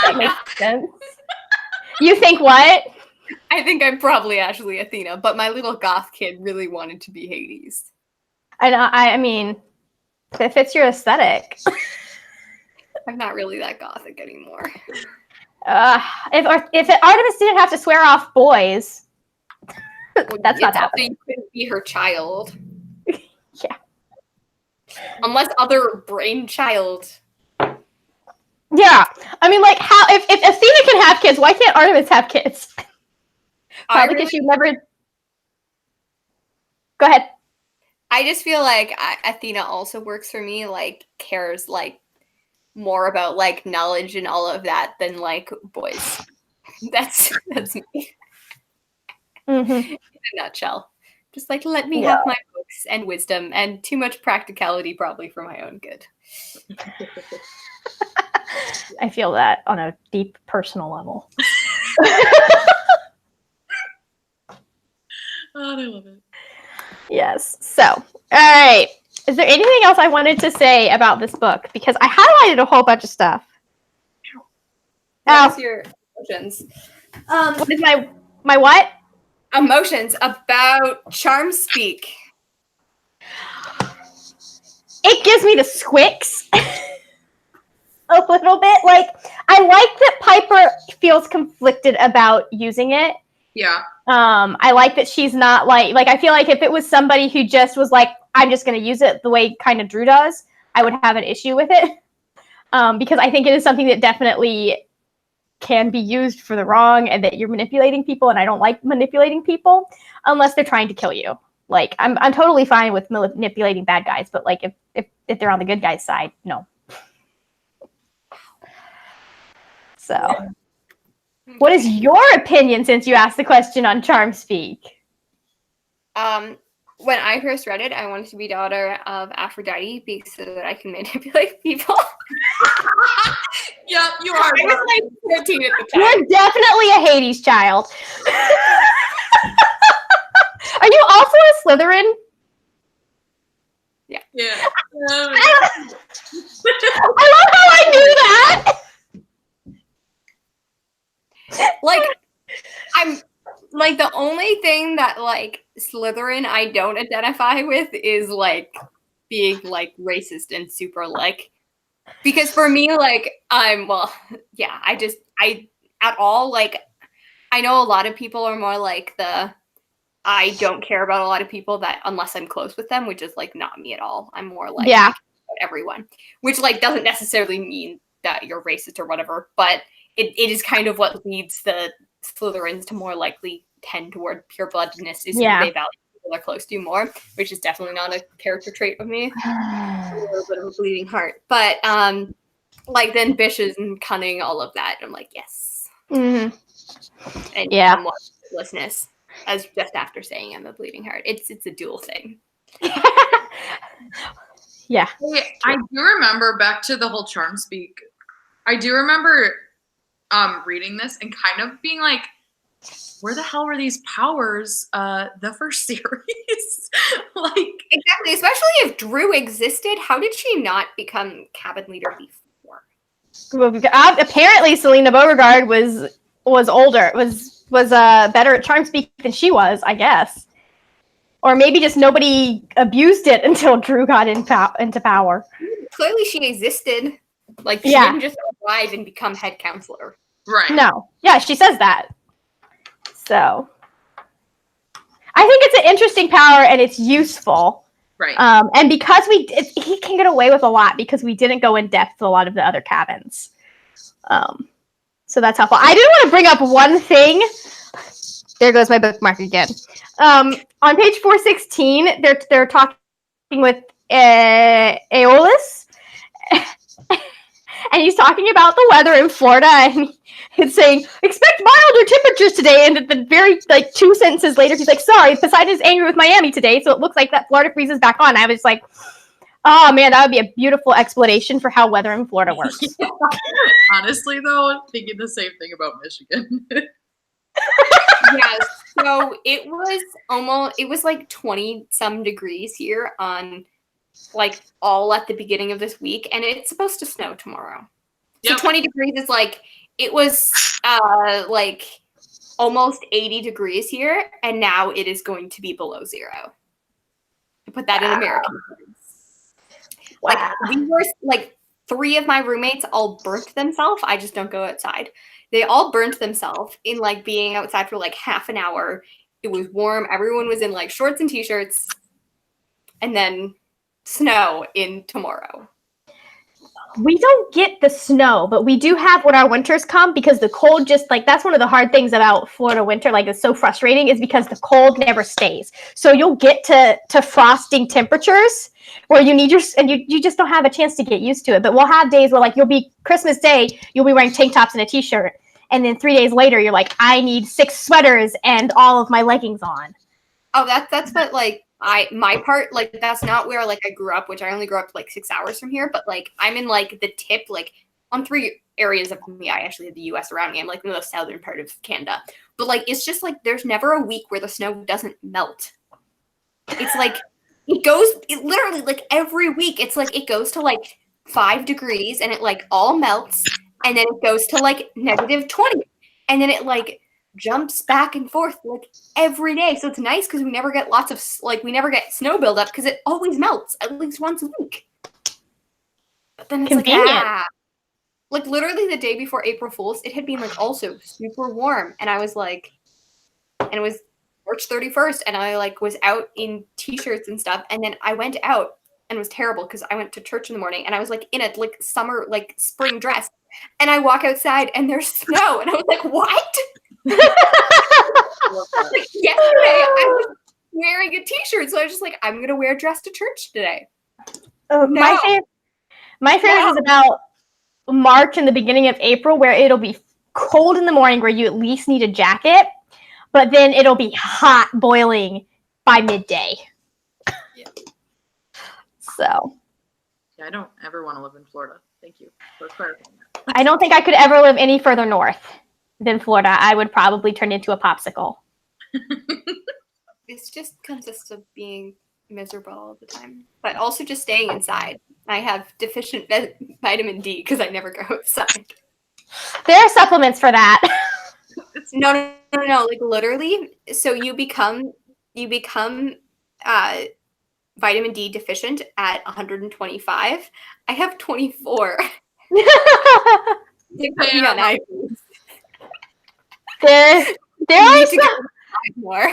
A: that makes sense. You think what?
C: I think I'm probably actually Athena, but my little goth kid really wanted to be Hades.
A: I mean, if it's your aesthetic.
C: I'm not really that gothic anymore.
A: If Artemis didn't have to swear off boys, that's not happening.
C: You couldn't be her child.
A: Yeah.
C: Unless other brainchild.
A: Yeah. I mean, like, how if Athena can have kids, why can't Artemis have kids? Probably because she never. Go ahead.
C: I just feel like Athena also works for me. Like, cares like more about like knowledge and all of that than like boys. That's me.
A: Mm-hmm.
C: In a nutshell. Just like, let me have my books and wisdom and too much practicality probably for my own good.
A: I feel that on a deep personal level.
B: Oh, I love it.
A: Yes. So, all right. Is there anything else I wanted to say about this book? Because I highlighted a whole bunch of stuff.
C: What's your emotions?
A: What is my what?
C: Emotions about charm speak.
A: It gives me the squicks. A little bit. Like, I like that Piper feels conflicted about using it.
B: Yeah.
A: I like that she's not like I feel like if it was somebody who just was like, I'm just going to use it the way kind of Drew does, I would have an issue with it. Because I think it is something that definitely can be used for the wrong, and that you're manipulating people, and I don't like manipulating people unless they're trying to kill you. Like, I'm totally fine with manipulating bad guys, but like if they're on the good guys' side, no. So, what is your opinion since you asked the question on Charm Speak?
C: When I first read it, I wanted to be daughter of Aphrodite because so that I can manipulate people.
B: Yep, you are.
C: I was like 13 at the time.
A: You're definitely a Hades child. Are you also a Slytherin?
B: Yeah.
A: I love how I knew that.
C: Like, I'm like the only thing that like Slytherin I don't identify with is like being like racist and super like, because for me, like, I at all, like, I know a lot of people are more like I don't care about a lot of people that unless I'm close with them, which is like not me at all. I'm more like,
A: Yeah.
C: I care about everyone, which like doesn't necessarily mean that you're racist or whatever, but it is kind of what leads the Slytherins to more likely tend toward pure-bloodedness is
A: Yeah.
C: they value people they're close to more, which is definitely not a character trait of me. A little bit of a bleeding heart. But like then Bishes and cunning, all of that. I'm like, yes.
A: Mm-hmm.
C: And
A: Yeah.
C: somewhat listeness, as just after saying I'm a bleeding heart. It's a dual thing.
A: Yeah.
B: I do remember back to the whole Charm Speak. I do remember reading this and kind of being like, where the hell were these powers the first series? Like,
C: exactly, especially if Drew existed, how did she not become cabin leader before?
A: Well, apparently Selena Beauregard was older, was better at Charm Speak than she was, I guess. Or maybe just nobody abused it until Drew got into power.
C: Clearly she existed. Like, she
A: Yeah.
C: didn't just arrive and become head counselor.
B: right.
A: No. Yeah, she says that. So, I think it's an interesting power and it's useful.
B: Right.
A: And because he can get away with a lot because we didn't go in depth to a lot of the other cabins. So that's helpful. I do want to bring up one thing. There goes my bookmark again. On page 416, they're talking with Aeolus. And he's talking about the weather in Florida, and it's saying, expect milder temperatures today, and at the very, like, 2 sentences later, he's like, sorry, Poseidon's angry with Miami today, so it looks like that Florida freezes back on. I was like, oh, man, that would be a beautiful explanation for how weather in Florida works.
B: Honestly, though, thinking the same thing about Michigan.
C: Yeah, so it was like 20-some degrees here on, like, all at the beginning of this week, and it's supposed to snow tomorrow.
B: Yep.
C: So 20 degrees is like, it was like almost 80 degrees here, and now it is going to be below zero. To put that in American terms. Like, we were, like, 3 of my roommates all burnt themselves. I just don't go outside. They all burnt themselves in, like, being outside for, like, half an hour. It was warm. Everyone was in, like, shorts and T-shirts. And then snow in tomorrow.
A: We don't get the snow, but we do have when our winters come, because the cold just, like, that's one of the hard things about Florida winter, like, it's so frustrating, is because the cold never stays. So you'll get to frosting temperatures where you need you just don't have a chance to get used to it. But we'll have days where, like, you'll be Christmas Day, you'll be wearing tank tops and a T-shirt, and then 3 days later, you're like, I need 6 sweaters and all of my leggings on.
C: Oh, that's what, like, my part, like, that's not where, like, I grew up, which I only grew up, like, 6 hours from here, but, like, I'm in, like, the tip, like, on 3 areas of me. I actually have the U.S. around me. I'm, like, in the southern part of Canada. But, like, it's just, like, there's never a week where the snow doesn't melt. It's, like, it literally, like, every week, it's, like, it goes to, like, 5 degrees, and it, like, all melts, and then it goes to, like, -20, and then it, like, jumps back and forth, like, every day. So it's nice because we never get we never get snow buildup because it always melts at least once a week. But then it's
A: convenient.
C: Like literally the day before April Fool's, it had been, like, also super warm, and I was like, and it was March 31st, and I, like, was out in T-shirts and stuff, and then I went out and was terrible because I went to church in the morning and I was like in a like summer, like spring dress. And I walk outside and there's snow. And I was like, what? Like, yesterday I was wearing a t-shirt. So I was just like, I'm going to wear a dress to church today.
A: My favorite is about March and the beginning of April, where it'll be cold in the morning where you at least need a jacket, but then it'll be hot, boiling by midday.
B: Yeah.
A: So.
B: Yeah, I don't ever want to live in Florida. Thank you for clarifying that.
A: I don't think I could ever live any further north than Florida. I would probably turn into a popsicle.
C: It just consists of being miserable all the time, but also just staying inside. I have deficient vitamin D because I never go outside.
A: There are supplements for that.
C: No, like literally. So you become vitamin D deficient at 125. I have 24. They put me on IV.
A: There are
C: more.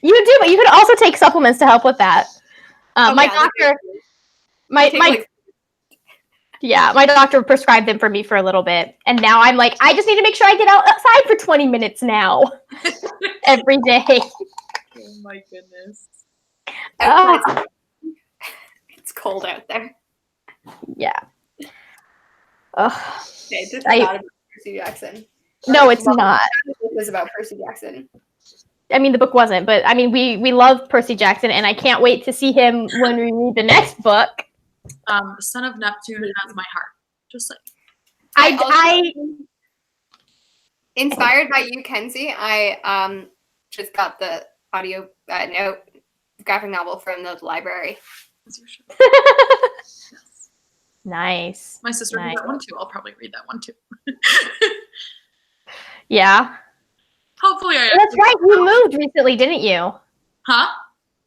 A: You do, but you could also take supplements to help with that. My doctor, my doctor prescribed them for me for a little bit, and now I'm like, I just need to make sure I get outside for 20 minutes now, every day.
B: Oh my goodness.
C: It's cold out there.
A: Yeah.
C: Okay, this is not about Percy Jackson.
A: No, it's not.
C: It was about Percy Jackson.
A: I mean, the book wasn't, but I mean, we love Percy Jackson, and I can't wait to see him when we read the next book.
B: The Son of Neptune has my heart. Just like
A: I
C: inspired by you, Kenzie. I just got the audio graphic novel from the library.
B: yes.
A: Nice.
B: My sister read that one too. I'll probably read that one too.
A: Yeah.
B: Hopefully I.
A: That's right. You moved recently, didn't you?
B: Huh?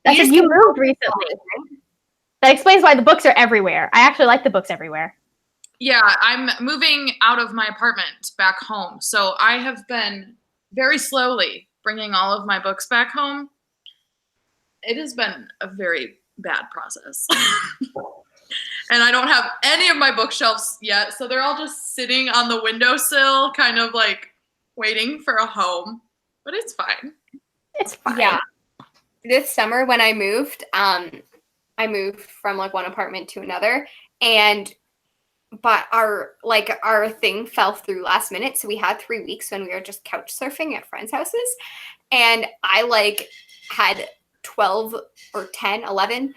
A: That's you moved recently. That explains why the books are everywhere. I actually like the books everywhere.
B: Yeah, I'm moving out of my apartment back home. So I have been very slowly bringing all of my books back home. It has been a very bad process. And I don't have any of my bookshelves yet. So they're all just sitting on the windowsill, kind of like waiting for a home. But it's fine.
A: It's fine.
C: Yeah. This summer when I moved from like one apartment to another, but our thing fell through last minute. So we had 3 weeks when we were just couch surfing at friends' houses. And I like had 12 or 10, 11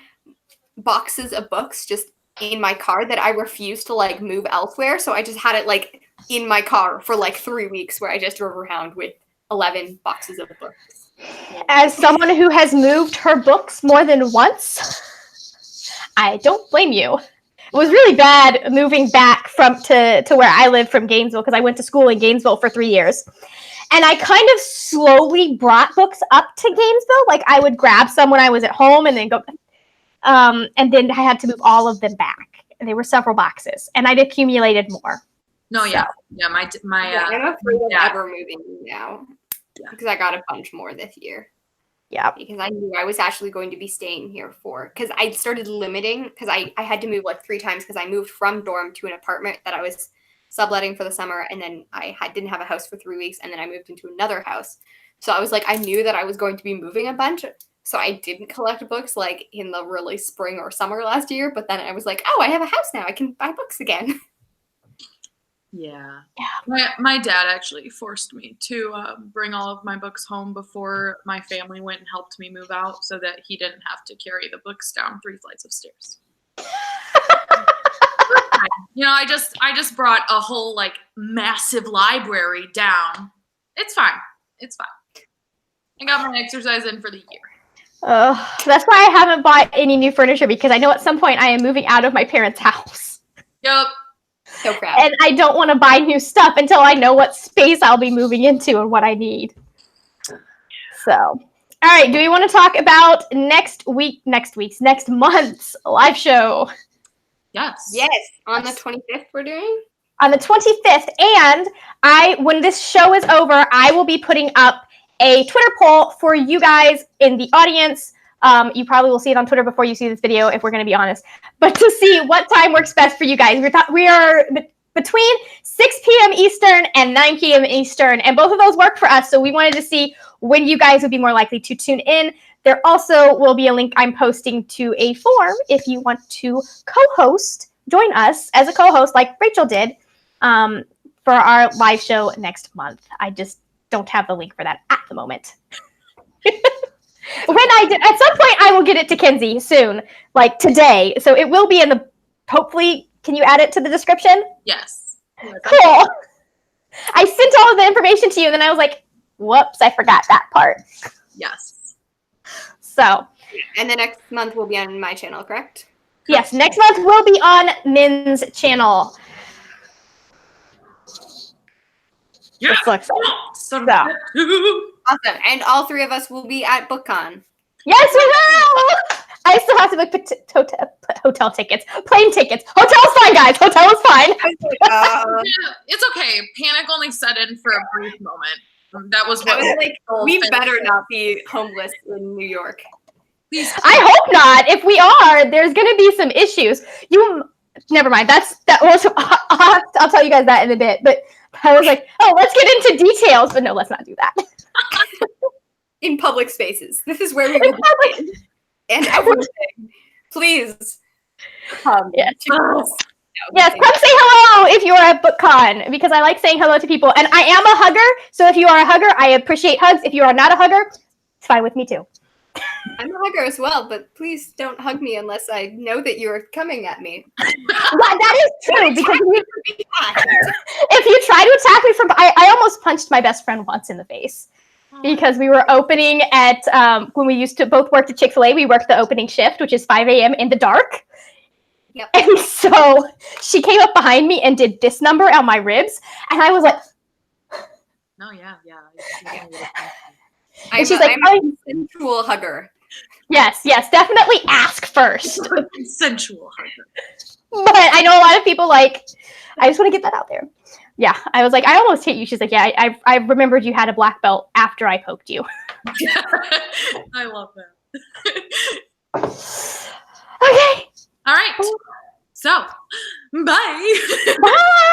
C: boxes of books just in my car that I refused to like move elsewhere. So I just had it like in my car for like 3 weeks where I just drove around with 11 boxes of books.
A: As someone who has moved her books more than once, I don't blame you. It was really bad moving back to where I live from Gainesville because I went to school in Gainesville for 3 years. And I kind of slowly brought books up to Gainesville. Like I would grab some when I was at home and then go. And then I had to move all of them back. And they were several boxes. And I'd accumulated more.
B: No, yeah.
A: So.
B: Yeah,
C: I'm afraid of ever moving now. Because I got a bunch more this year.
A: Yeah.
C: Because I knew I was actually going to be staying here because I started limiting, because I had to move like 3 times because I moved from dorm to an apartment that I was subletting for the summer, and then I didn't have a house for 3 weeks, and then I moved into another house. So I was like, I knew that I was going to be moving a bunch, so I didn't collect books like in the really spring or summer last year, but then I was like, oh, I have a house now, I can buy books again.
B: Yeah. My dad actually forced me to bring all of my books home before my family went and helped me move out so that he didn't have to carry the books down 3 flights of stairs. You know, I just brought a whole like massive library down. It's fine. It's fine. I got my exercise in for the year.
A: That's why I haven't bought any new furniture, because I know at some point I am moving out of my parents' house.
B: Yep.
C: So proud.
A: And I don't want to buy new stuff until I know what space I'll be moving into and what I need. So, all right. Do we want to talk about next month's live show?
B: Yes.
C: Yes. On the 25th we're doing?
A: On the 25th. And when this show is over, I will be putting up a Twitter poll for you guys in the audience You probably will see it on Twitter before you see this video, if we're going to be honest. But to see what time works best for you guys. We are between 6 p.m. Eastern and 9 p.m. Eastern, and both of those work for us. So we wanted to see when you guys would be more likely to tune in. There also will be a link I'm posting to a form if you want to co-host, join us as a co-host like Rachel did for our live show next month. I just don't have the link for that at the moment. When I do, at some point I will get it to Kenzie soon, like today. So it will be in the, hopefully, can you add it to the description?
B: Yes.
A: Cool. I sent all of the information to you, and then I was like, whoops, I forgot that part.
B: Yes.
A: So.
C: And the next month will be on my channel, correct?
A: Yes, next month will be on Min's channel.
B: Yeah.
A: So excited.
B: So.
C: Awesome. And all three of us will be at BookCon.
A: Yes, we will! I still have to book hotel tickets, plane tickets. Hotel's fine, guys. Hotel is fine.
B: Yeah, it's okay. Panic only set in for a brief moment. That was what.
C: I was like, we better not be homeless in New York.
B: Please.
A: I hope not. If we are, there's going to be some issues. Never mind. I'll tell you guys that in a bit. But I was like, oh, let's get into details. But no, let's not do that.
C: In public spaces. This is where we will be. And everything. Please.
A: Yes. Yes, come say hello if you are at BookCon, because I like saying hello to people. And I am a hugger, so if you are a hugger, I appreciate hugs. If you are not a hugger, it's fine with me too.
C: I'm a hugger as well, but please don't hug me unless I know that you are coming at me.
A: That is true, because if you try to attack me from, I almost punched my best friend once in the face. Because we were opening at, when we used to both work at Chick-fil-A, we worked the opening shift, which is 5 a.m. in the dark.
C: Yep.
A: And so she came up behind me and did this number on my ribs. And I was like,
B: no, yeah.
A: And she's like,
C: I'm a consensual hugger.
A: Yes, definitely ask first.
B: Consensual hugger.
A: But I know a lot of people like, I just want to get that out there. Yeah, I was like, I almost hit you. She's like, yeah, I remembered you had a black belt after I poked you.
B: I love that.
A: Okay.
B: All right. So, bye.
A: Bye.